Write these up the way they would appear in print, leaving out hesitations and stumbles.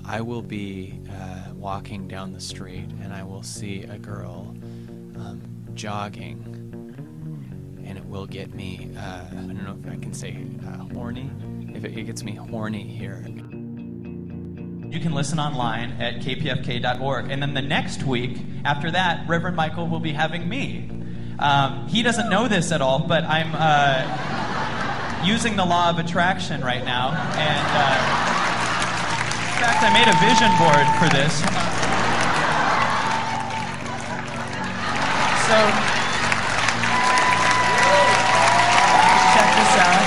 I will be walking down the street and I will see a girl jogging, and it will get me, I don't know if I can say horny, if it gets me horny here. You can listen online at kpfk.org, and then the next week, after that, Reverend Michael will be having me. He doesn't know this at all, but I'm using the law of attraction right now, and in fact, I made a vision board for this. So, check this out.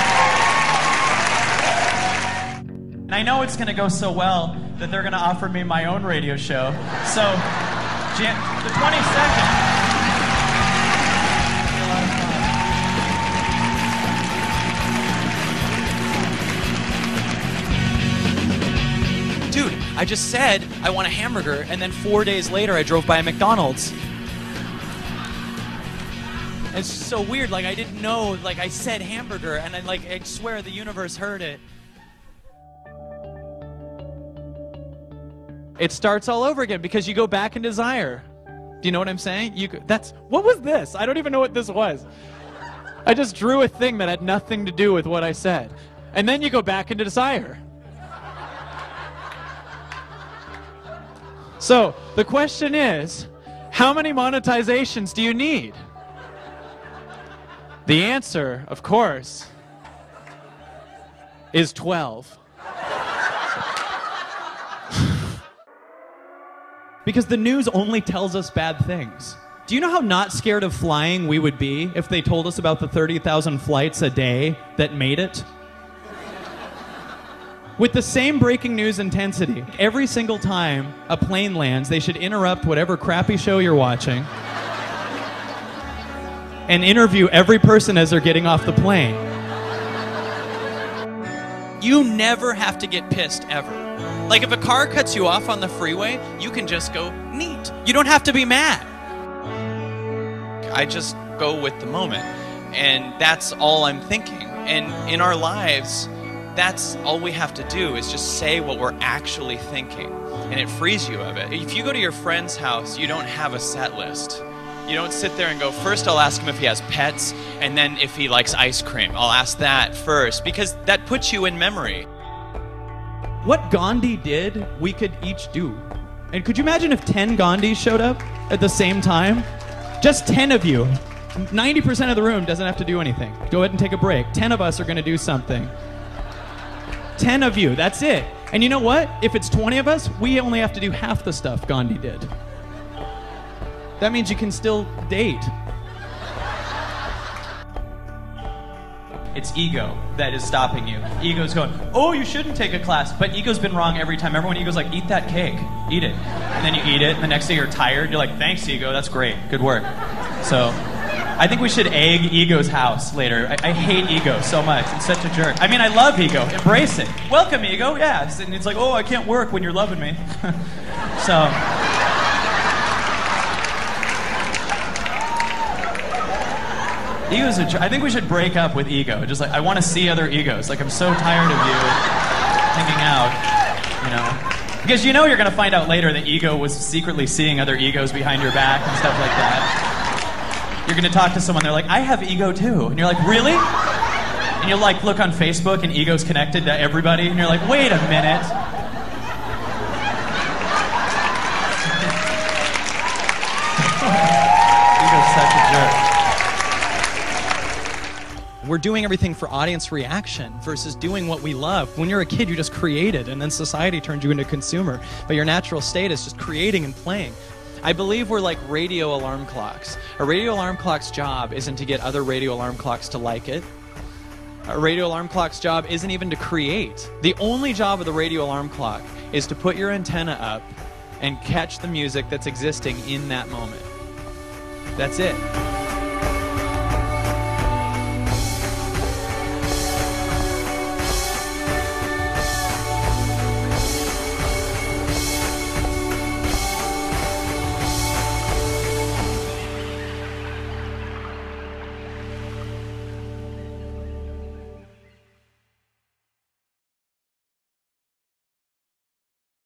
And I know it's going to go so well that they're going to offer me my own radio show. So, the 22nd. Dude, I just said I want a hamburger, and then 4 days later I drove by a McDonald's. It's so weird, like I didn't know, like I said hamburger, and I swear the universe heard it. It starts all over again because you go back in desire. Do you know what I'm saying? What was this? I don't even know what this was. I just drew a thing that had nothing to do with what I said. And then you go back into desire. So, the question is, how many monetizations do you need? The answer, of course, is 12. Because the news only tells us bad things. Do you know how not scared of flying we would be if they told us about the 30,000 flights a day that made it? With the same breaking news intensity, every single time a plane lands, they should interrupt whatever crappy show you're watching and interview every person as they're getting off the plane. You never have to get pissed, ever. Like if a car cuts you off on the freeway, you can just go, neat. You don't have to be mad. I just go with the moment, and that's all I'm thinking. And in our lives, that's all we have to do is just say what we're actually thinking, and it frees you of it. If you go to your friend's house, you don't have a set list. You don't sit there and go, first I'll ask him if he has pets, and then if he likes ice cream. I'll ask that first, because that puts you in memory. What Gandhi did, we could each do. And could you imagine if 10 Gandhis showed up at the same time? Just 10 of you. 90% of the room doesn't have to do anything. Go ahead and take a break. 10 of us are going to do something. 10 of you, that's it. And you know what? If it's 20 of us, we only have to do half the stuff Gandhi did. That means you can still date. It's ego that is stopping you. Ego's going, oh, you shouldn't take a class. But ego's been wrong every time. Remember when ego's like, eat that cake, eat it. And then you eat it, and the next day you're tired. You're like, thanks, ego, that's great, good work. So, I think we should egg ego's house later. I hate ego so much. It's such a jerk. I mean, I love ego. Embrace it. Welcome, ego. Yeah. And it's like, oh, I can't work when you're loving me. So. Ego's a jerk. I think we should break up with ego. Just like, I want to see other egos. Like, I'm so tired of you hanging out, you know. Because you know you're going to find out later that ego was secretly seeing other egos behind your back and stuff like that. You're going to talk to someone, they're like, I have ego too. And you're like, really? And you'll like look on Facebook and ego's connected to everybody. And you're like, wait a minute. Ego's such a jerk. We're doing everything for audience reaction versus doing what we love. When you're a kid, you just create it, and then society turns you into a consumer. But your natural state is just creating and playing. I believe we're like radio alarm clocks. A radio alarm clock's job isn't to get other radio alarm clocks to like it. A radio alarm clock's job isn't even to create. The only job of the radio alarm clock is to put your antenna up and catch the music that's existing in that moment. That's it.